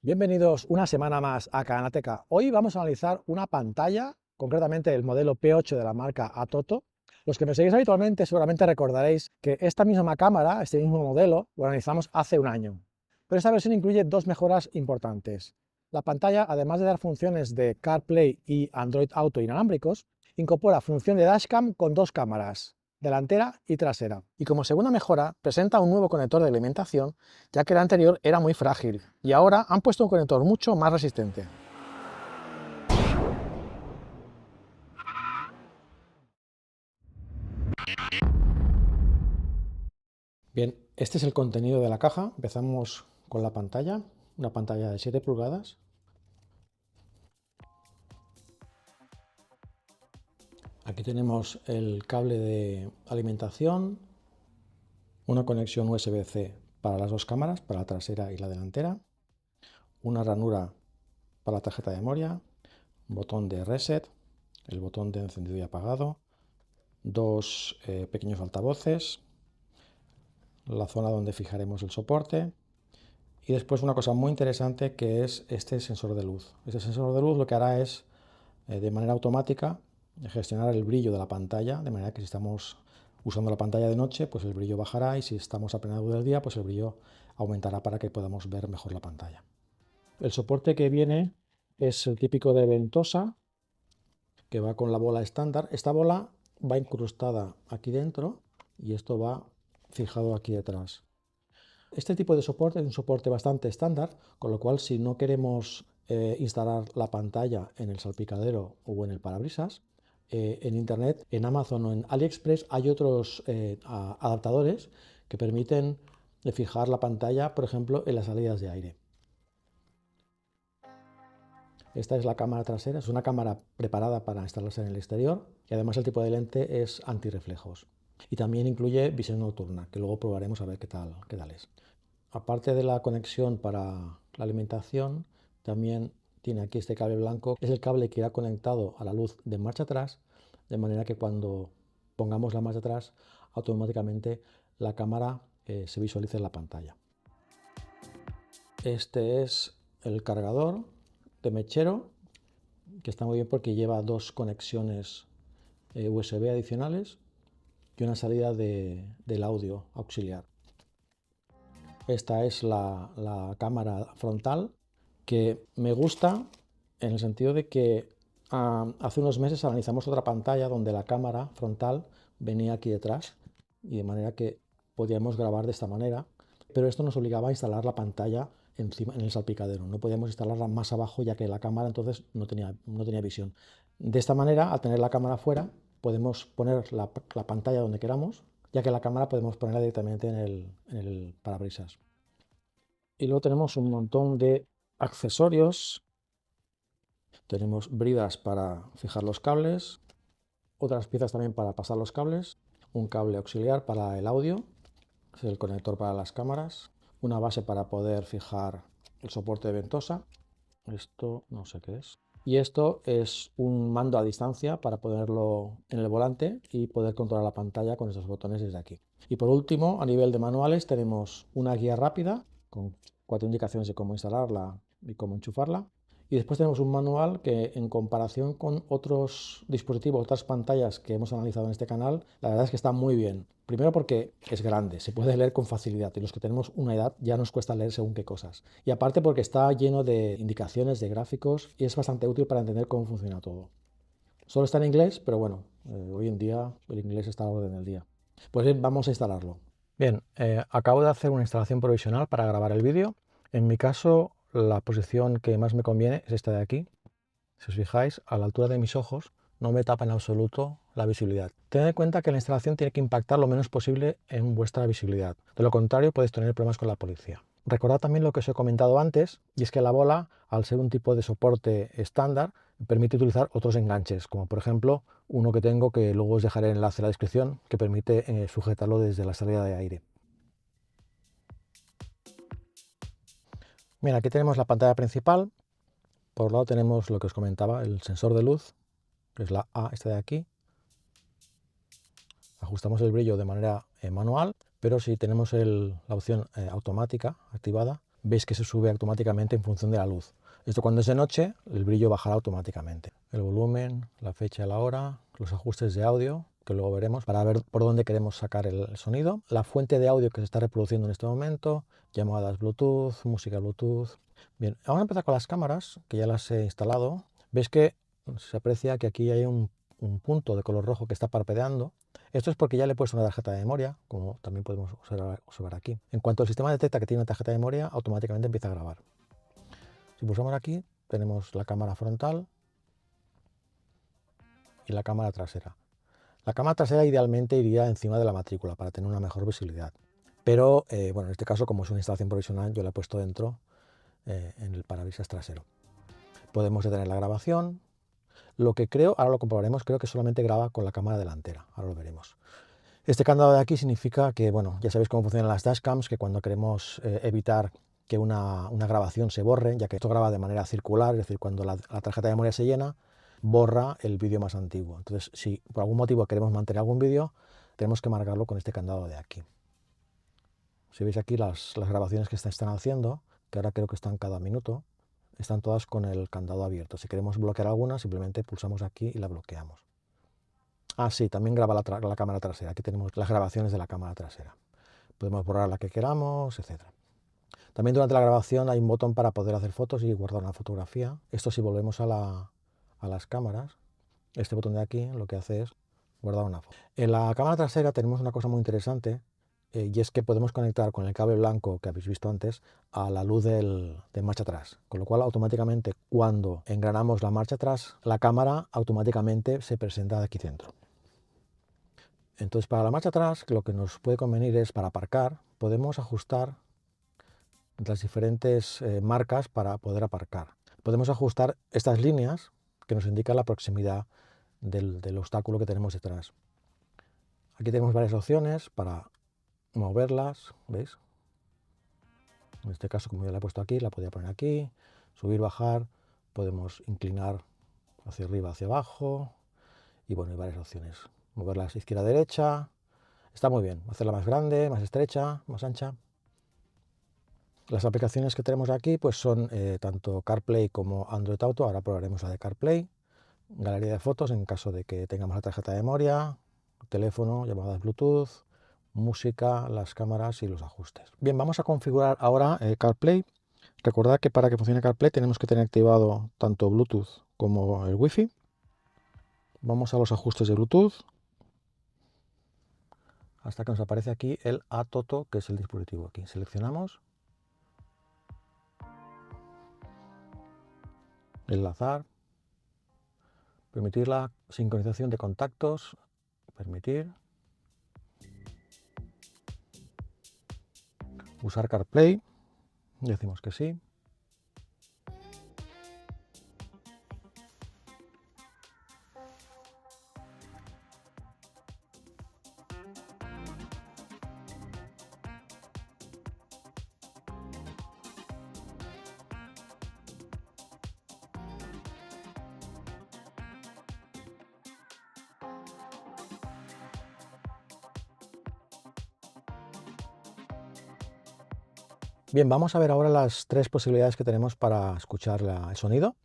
Bienvenidos una semana más a Canateca. Hoy vamos a analizar una pantalla, concretamente el modelo P8 de la marca Atoto. Los que me seguís habitualmente seguramente recordaréis que esta misma cámara, este mismo modelo, lo analizamos hace un año. Pero esta versión incluye dos mejoras importantes. La pantalla, además de dar funciones de CarPlay y Android Auto inalámbricos, incorpora función de dashcam con dos cámaras, delantera y trasera. Y como segunda mejora, presenta un nuevo conector de alimentación, ya que el anterior era muy frágil, y ahora han puesto un conector mucho más resistente. Bien, este es el contenido de la caja. Empezamos con la pantalla, una pantalla de 7 pulgadas. Aquí tenemos el cable de alimentación, una conexión USB-C para las dos cámaras, para la trasera y la delantera, una ranura para la tarjeta de memoria, un botón de reset, el botón de encendido y apagado, dos pequeños altavoces, la zona donde fijaremos el soporte y después una cosa muy interesante que es este sensor de luz. Este sensor de luz lo que hará es de manera automática gestionar el brillo de la pantalla, de manera que si estamos usando la pantalla de noche, pues el brillo bajará, y si estamos a plena luz del día, pues el brillo aumentará para que podamos ver mejor la pantalla. El soporte que viene es el típico de ventosa, que va con la bola estándar. Esta bola va incrustada aquí dentro y esto va fijado aquí detrás. Este tipo de soporte es un soporte bastante estándar, con lo cual si no queremos instalar la pantalla en el salpicadero o en el parabrisas, en internet, en Amazon o en AliExpress hay otros adaptadores que permiten fijar la pantalla, por ejemplo, en las salidas de aire. Esta es la cámara trasera, es una cámara preparada para instalarse en el exterior y además el tipo de lente es antirreflejos. Y también incluye visión nocturna, que luego probaremos a ver qué tal es. Aparte de la conexión para la alimentación, también tiene aquí este cable blanco. Es el cable que irá conectado a la luz de marcha atrás, de manera que cuando pongamos la marcha atrás, automáticamente la cámara se visualice en la pantalla. Este es el cargador de mechero, que está muy bien porque lleva dos conexiones USB adicionales y una salida del audio auxiliar. Esta es la cámara frontal, que me gusta en el sentido de que hace unos meses analizamos otra pantalla donde la cámara frontal venía aquí detrás, y de manera que podíamos grabar de esta manera, pero esto nos obligaba a instalar la pantalla encima en el salpicadero. No podíamos instalarla más abajo, ya que la cámara entonces no tenía visión. De esta manera, al tener la cámara fuera, podemos poner la pantalla donde queramos, ya que la cámara podemos ponerla directamente en el parabrisas. Y luego tenemos un montón de accesorios. Tenemos bridas para fijar los cables, otras piezas también para pasar los cables, un cable auxiliar para el audio, es el conector para las cámaras, una base para poder fijar el soporte de ventosa. Esto no sé qué es. Y esto es un mando a distancia para ponerlo en el volante y poder controlar la pantalla con estos botones desde aquí. Y por último, a nivel de manuales, tenemos una guía rápida con 4 indicaciones de cómo instalarla y cómo enchufarla. Y después tenemos un manual que, en comparación con otros dispositivos, otras pantallas que hemos analizado en este canal, la verdad es que está muy bien. Primero porque es grande, se puede leer con facilidad, y los que tenemos una edad ya nos cuesta leer según qué cosas. Y aparte porque está lleno de indicaciones, de gráficos, y es bastante útil para entender cómo funciona todo. Solo está en inglés, pero bueno, hoy en día el inglés está a la orden del día. Pues bien, vamos a instalarlo. Bien, acabo de hacer una instalación provisional para grabar el vídeo. En mi caso, la posición que más me conviene es esta de aquí. Si os fijáis, a la altura de mis ojos no me tapa en absoluto la visibilidad. Tened en cuenta que la instalación tiene que impactar lo menos posible en vuestra visibilidad. De lo contrario, podéis tener problemas con la policía. Recordad también lo que os he comentado antes, y es que la bola, al ser un tipo de soporte estándar, permite utilizar otros enganches, como por ejemplo uno que tengo, que luego os dejaré el enlace en la descripción, que permite sujetarlo desde la salida de aire. Bien, aquí tenemos la pantalla principal. Por un lado tenemos lo que os comentaba, el sensor de luz, que es la A, esta de aquí. Ajustamos el brillo de manera manual, pero si tenemos la opción automática activada, veis que se sube automáticamente en función de la luz. Esto cuando es de noche, el brillo bajará automáticamente. El volumen, la fecha y la hora, los ajustes de audio, que luego veremos, para ver por dónde queremos sacar el sonido, la fuente de audio que se está reproduciendo en este momento, llamadas Bluetooth, música Bluetooth. Bien, vamos a empezar con las cámaras, que ya las he instalado. Veis que se aprecia que aquí hay un punto de color rojo que está parpadeando. Esto es porque ya le he puesto una tarjeta de memoria, como también podemos observar aquí. En cuanto el sistema detecta que tiene una tarjeta de memoria, automáticamente empieza a grabar. Si pulsamos aquí, tenemos la cámara frontal y la cámara trasera. La cámara trasera idealmente iría encima de la matrícula para tener una mejor visibilidad. Pero, bueno, en este caso, como es una instalación provisional, yo la he puesto dentro, en el parabrisas trasero. Podemos detener la grabación. Lo que creo, ahora lo comprobaremos, creo que solamente graba con la cámara delantera. Ahora lo veremos. Este candado de aquí significa que, bueno, ya sabéis cómo funcionan las dashcams, que cuando queremos evitar que una grabación se borre, ya que esto graba de manera circular, es decir, cuando la tarjeta de memoria se llena, borra el vídeo más antiguo. Entonces, si por algún motivo queremos mantener algún vídeo, tenemos que marcarlo con este candado de aquí. Si veis aquí las grabaciones que se están haciendo, que ahora creo que están cada minuto, están todas con el candado abierto. Si queremos bloquear alguna, simplemente pulsamos aquí y la bloqueamos. Ah, sí, también graba la cámara trasera. Aquí tenemos las grabaciones de la cámara trasera. Podemos borrar la que queramos, etc. También durante la grabación hay un botón para poder hacer fotos y guardar una fotografía. Esto si volvemos a las cámaras, este botón de aquí lo que hace es guardar una foto. En la cámara trasera tenemos una cosa muy interesante, y es que podemos conectar con el cable blanco que habéis visto antes a la luz de marcha atrás, con lo cual automáticamente cuando engranamos la marcha atrás, la cámara automáticamente se presenta de aquí dentro. Entonces, para la marcha atrás, lo que nos puede convenir es, para aparcar, podemos ajustar las diferentes marcas para poder aparcar. Podemos ajustar estas líneas que nos indican la proximidad del obstáculo que tenemos detrás. Aquí tenemos varias opciones para moverlas, ¿veis? En este caso, como yo la he puesto aquí, la podría poner aquí, subir, bajar, podemos inclinar hacia arriba, hacia abajo, y bueno, hay varias opciones. Moverla hacia izquierda, derecha, está muy bien, hacerla más grande, más estrecha, más ancha. Las aplicaciones que tenemos aquí pues son tanto CarPlay como Android Auto. Ahora probaremos la de CarPlay. Galería de fotos en caso de que tengamos la tarjeta de memoria, teléfono, llamadas Bluetooth, música, las cámaras y los ajustes. Bien, vamos a configurar ahora CarPlay. Recordad que para que funcione CarPlay tenemos que tener activado tanto Bluetooth como el Wi-Fi. Vamos a los ajustes de Bluetooth hasta que nos aparece aquí el ATOTO, que es el dispositivo. Aquí seleccionamos, enlazar, permitir la sincronización de contactos, permitir, usar CarPlay, decimos que sí. Bien, vamos a ver ahora las tres posibilidades que tenemos para escuchar el sonido.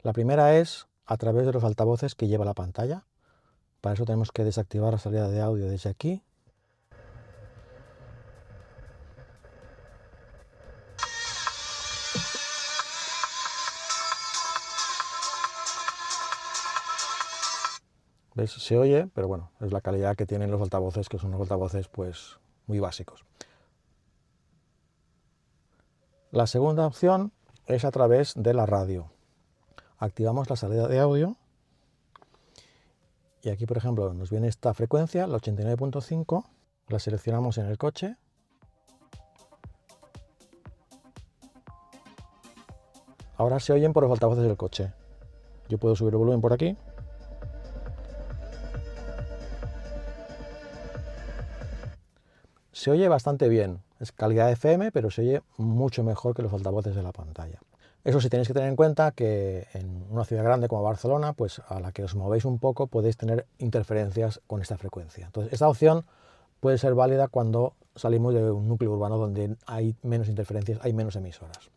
La primera es a través de los altavoces que lleva la pantalla. Para eso tenemos que desactivar la salida de audio desde aquí. ¿Veis? Se oye, pero bueno, es la calidad que tienen los altavoces, que son unos altavoces pues muy básicos. La segunda opción es a través de la radio. Activamos la salida de audio y aquí, por ejemplo, nos viene esta frecuencia, la 89.5, la seleccionamos en el coche. Ahora se oyen por los altavoces del coche. Yo puedo subir el volumen por aquí. Se oye bastante bien, es calidad FM, pero se oye mucho mejor que los altavoces de la pantalla. Eso sí, tenéis que tener en cuenta que en una ciudad grande como Barcelona, pues a la que os movéis un poco podéis tener interferencias con esta frecuencia. Entonces, esta opción puede ser válida cuando salimos de un núcleo urbano donde hay menos interferencias, hay menos emisoras.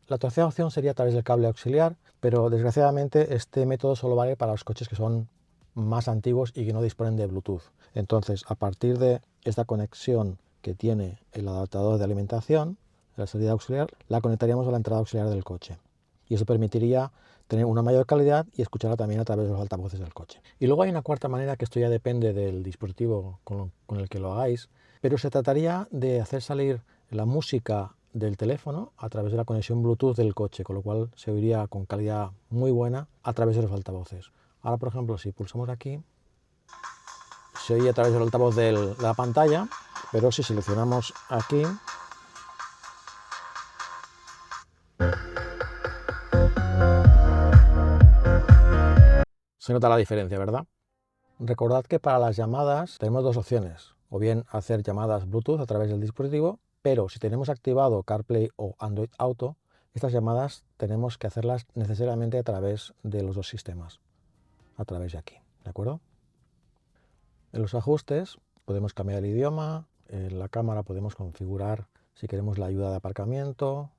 La tercera opción sería a través del cable auxiliar, pero desgraciadamente este método solo vale para los coches que son más antiguos y que no disponen de Bluetooth. Entonces, a partir de esta conexión que tiene el adaptador de alimentación, la salida auxiliar, la conectaríamos a la entrada auxiliar del coche. Y eso permitiría tener una mayor calidad y escucharla también a través de los altavoces del coche. Y luego hay una cuarta manera, que esto ya depende del dispositivo con el que lo hagáis, pero se trataría de hacer salir la música del teléfono a través de la conexión Bluetooth del coche, con lo cual se oiría con calidad muy buena a través de los altavoces. Ahora, por ejemplo, si pulsamos aquí, se oye a través del altavoz de la pantalla, pero si seleccionamos aquí, se nota la diferencia, ¿verdad? Recordad que para las llamadas tenemos dos opciones, o bien hacer llamadas Bluetooth a través del dispositivo, pero si tenemos activado CarPlay o Android Auto, estas llamadas tenemos que hacerlas necesariamente a través de los dos sistemas, a través de aquí, ¿de acuerdo? En los ajustes podemos cambiar el idioma, en la cámara podemos configurar si queremos la ayuda de aparcamiento,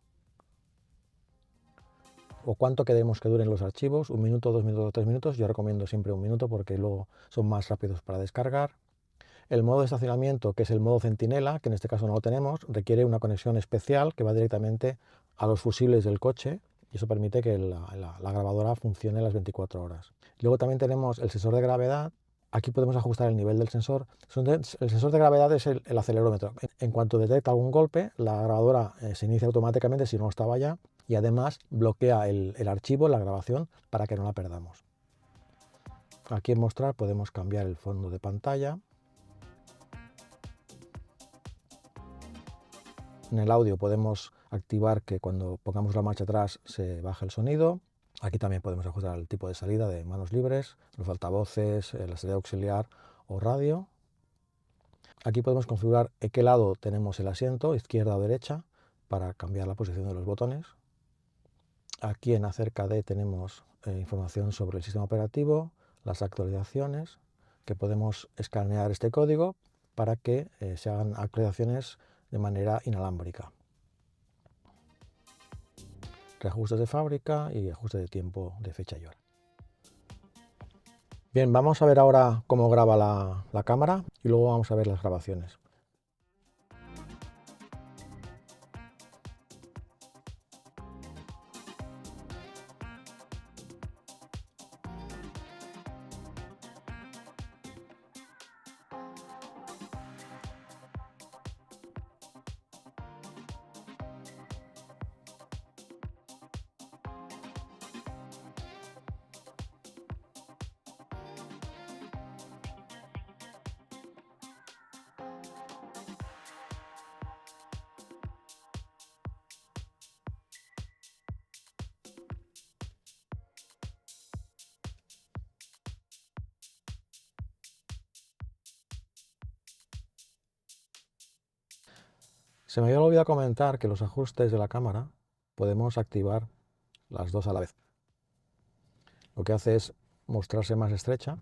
o cuánto queremos que duren los archivos, 1 minuto, 2 minutos o 3 minutos. Yo recomiendo siempre 1 minuto porque luego son más rápidos para descargar. El modo de estacionamiento, que es el modo centinela, que en este caso no lo tenemos, requiere una conexión especial que va directamente a los fusibles del coche, y eso permite que la grabadora funcione las 24 horas. Luego también tenemos el sensor de gravedad. Aquí podemos ajustar el nivel del sensor. El sensor de gravedad es el acelerómetro. En cuanto detecta algún golpe, la grabadora se inicia automáticamente si no estaba ya, y además bloquea el archivo, la grabación, para que no la perdamos. Aquí en mostrar podemos cambiar el fondo de pantalla. En el audio podemos activar que cuando pongamos la marcha atrás se baje el sonido. Aquí también podemos ajustar el tipo de salida de manos libres, los altavoces, la salida auxiliar o radio. Aquí podemos configurar en qué lado tenemos el asiento, izquierda o derecha, para cambiar la posición de los botones. Aquí en acerca de tenemos información sobre el sistema operativo, las actualizaciones, que podemos escanear este código para que se hagan actualizaciones de manera inalámbrica. Reajustes de fábrica y ajustes de tiempo de fecha y hora. Bien, vamos a ver ahora cómo graba la cámara y luego vamos a ver las grabaciones. Se me había olvidado comentar que los ajustes de la cámara podemos activar las dos a la vez. Lo que hace es mostrarse más estrecha.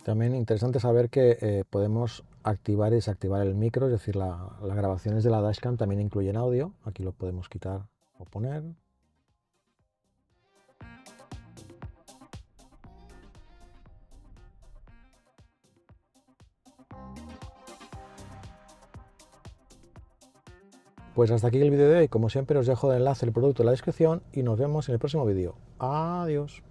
También interesante saber que podemos activar y desactivar el micro, es decir, las grabaciones de la dashcam también incluyen audio. Aquí lo podemos quitar o poner. Pues hasta aquí el vídeo de hoy. Como siempre os dejo el enlace del producto en la descripción y nos vemos en el próximo vídeo. Adiós.